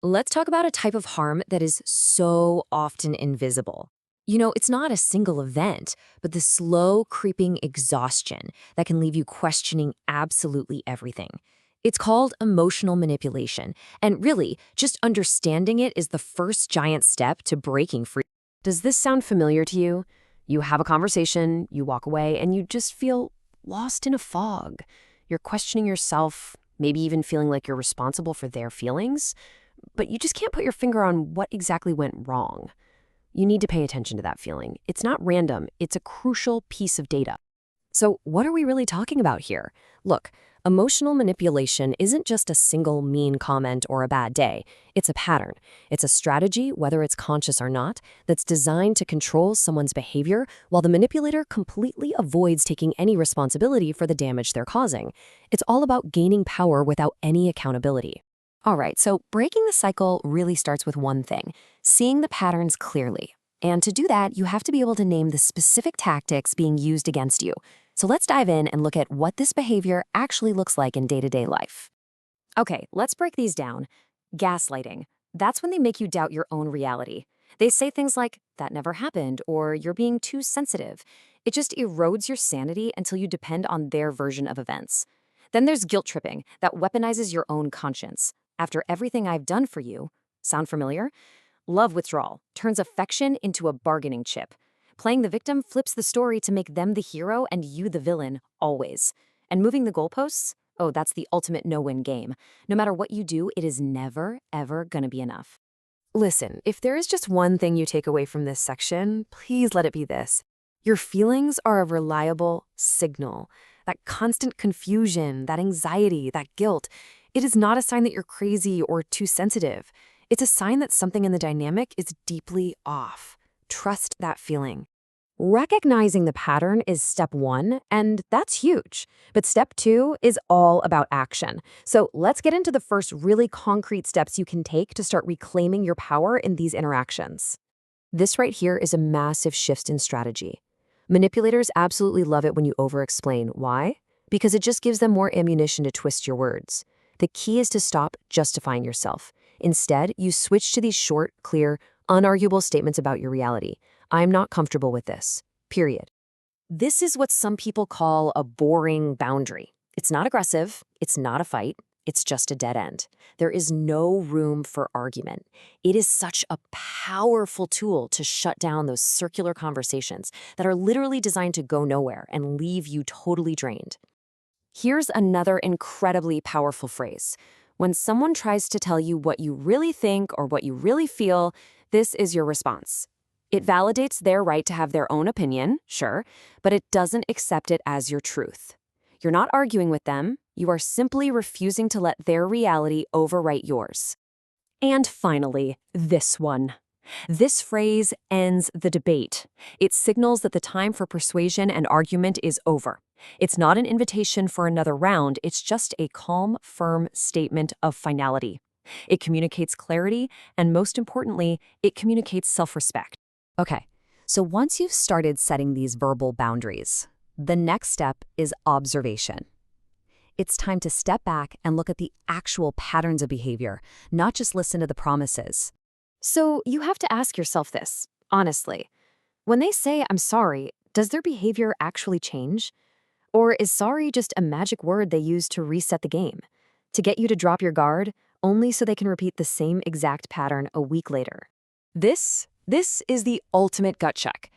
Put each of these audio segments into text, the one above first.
Let's talk about a type of harm that is so often invisible. You know, it's not a single event, but the slow creeping exhaustion that can leave you questioning absolutely everything. It's called emotional manipulation, and really, just understanding it is the first giant step to breaking free. Does this sound familiar to you? You have a conversation, you walk away, and you just feel lost in a fog. You're questioning yourself, maybe even feeling like you're responsible for their feelings, but you just can't put your finger on what exactly went wrong. You need to pay attention to that feeling. It's not random, it's a crucial piece of data. So, what are we really talking about here? Look, emotional manipulation isn't just a single mean comment or a bad day. It's a pattern. It's a strategy, whether it's conscious or not, that's designed to control someone's behavior while the manipulator completely avoids taking any responsibility for the damage they're causing. It's all about gaining power without any accountability. All right, so breaking the cycle really starts with one thing: seeing the patterns clearly. And to do that, you have to be able to name the specific tactics being used against you. So let's dive in and look at what this behavior actually looks like in day-to-day life. Okay, let's break these down. Gaslighting. That's when they make you doubt your own reality. They say things like, that never happened, or you're being too sensitive. It just erodes your sanity until you depend on their version of events. Then there's guilt tripping, that weaponizes your own conscience. After everything I've done for you. Sound familiar? Love withdrawal turns affection into a bargaining chip. Playing the victim flips the story to make them the hero and you the villain, always. And moving the goalposts? Oh, that's the ultimate no-win game. No matter what you do, it is never, ever gonna be enough. Listen, if there is just one thing you take away from this section, please let it be this. Your feelings are a reliable signal. That constant confusion, that anxiety, that guilt, it is not a sign that you're crazy or too sensitive. It's a sign that something in the dynamic is deeply off. Trust that feeling. Recognizing the pattern is step one, and that's huge. But step two is all about action. So let's get into the first really concrete steps you can take to start reclaiming your power in these interactions. This right here is a massive shift in strategy. Manipulators absolutely love it when you over-explain. Why? Because it just gives them more ammunition to twist your words. The key is to stop justifying yourself. Instead, you switch to these short, clear, unarguable statements about your reality. I'm not comfortable with this. Period. This is what some people call a boring boundary. It's not aggressive. It's not a fight. It's just a dead end. There is no room for argument. It is such a powerful tool to shut down those circular conversations that are literally designed to go nowhere and leave you totally drained. Here's another incredibly powerful phrase. When someone tries to tell you what you really think or what you really feel, this is your response. It validates their right to have their own opinion, sure, but it doesn't accept it as your truth. You're not arguing with them, you are simply refusing to let their reality overwrite yours. And finally, this one. This phrase ends the debate. It signals that the time for persuasion and argument is over. It's not an invitation for another round, it's just a calm, firm statement of finality. It communicates clarity, and most importantly, it communicates self-respect. Okay, so once you've started setting these verbal boundaries, the next step is observation. It's time to step back and look at the actual patterns of behavior, not just listen to the promises. So you have to ask yourself this, honestly. When they say, I'm sorry, does their behavior actually change? Or is sorry just a magic word they use to reset the game? To get you to drop your guard, only so they can repeat the same exact pattern a week later? This is the ultimate gut check.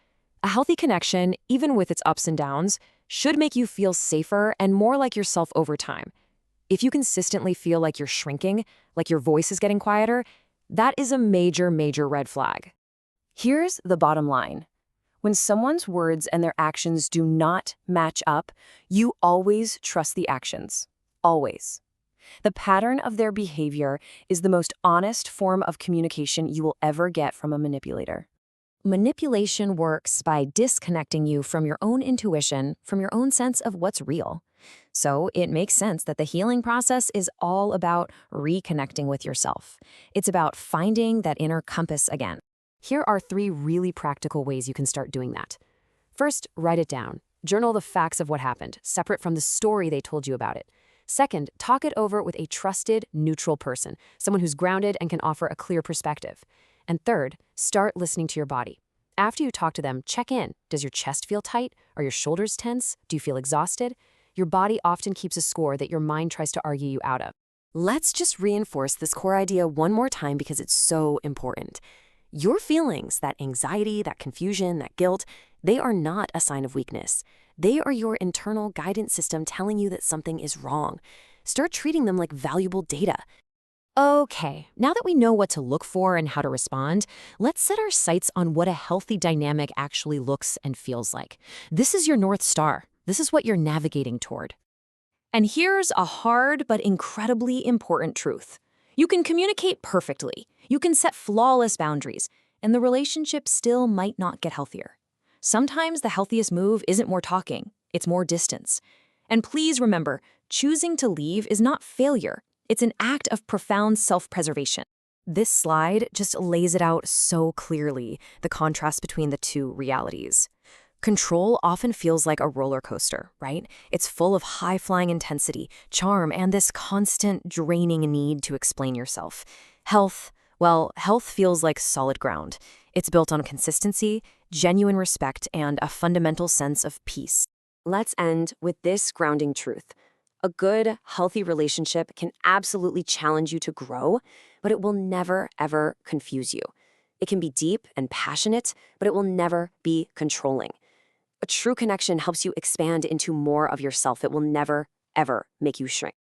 A healthy connection, even with its ups and downs, should make you feel safer and more like yourself over time. If you consistently feel like you're shrinking, like your voice is getting quieter, that is a major, major red flag. Here's the bottom line. When someone's words and their actions do not match up, you always trust the actions. Always. The pattern of their behavior is the most honest form of communication you will ever get from a manipulator. Manipulation works by disconnecting you from your own intuition, from your own sense of what's real. So it makes sense that the healing process is all about reconnecting with yourself. It's about finding that inner compass again. Here are 3 really practical ways you can start doing that. First, write it down. Journal the facts of what happened, separate from the story they told you about it. Second, talk it over with a trusted, neutral person, someone who's grounded and can offer a clear perspective. And third, start listening to your body. After you talk to them, check in. Does your chest feel tight? Are your shoulders tense? Do you feel exhausted? Your body often keeps a score that your mind tries to argue you out of. Let's just reinforce this core idea one more time because it's so important. Your feelings, that anxiety, that confusion, that guilt, they are not a sign of weakness. They are your internal guidance system telling you that something is wrong. Start treating them like valuable data. Okay, now that we know what to look for and how to respond, let's set our sights on what a healthy dynamic actually looks and feels like. This is your North Star. This is what you're navigating toward. And here's a hard but incredibly important truth. You can communicate perfectly, you can set flawless boundaries, and the relationship still might not get healthier. Sometimes the healthiest move isn't more talking, it's more distance. And please remember, choosing to leave is not failure. It's an act of profound self-preservation. This slide just lays it out so clearly, the contrast between the two realities. Control often feels like a roller coaster, right? It's full of high-flying intensity, charm, and this constant draining need to explain yourself. Health feels like solid ground. It's built on consistency, genuine respect, and a fundamental sense of peace. Let's end with this grounding truth. A good, healthy relationship can absolutely challenge you to grow, but it will never, ever confuse you. It can be deep and passionate, but it will never be controlling. A true connection helps you expand into more of yourself. It will never, ever make you shrink.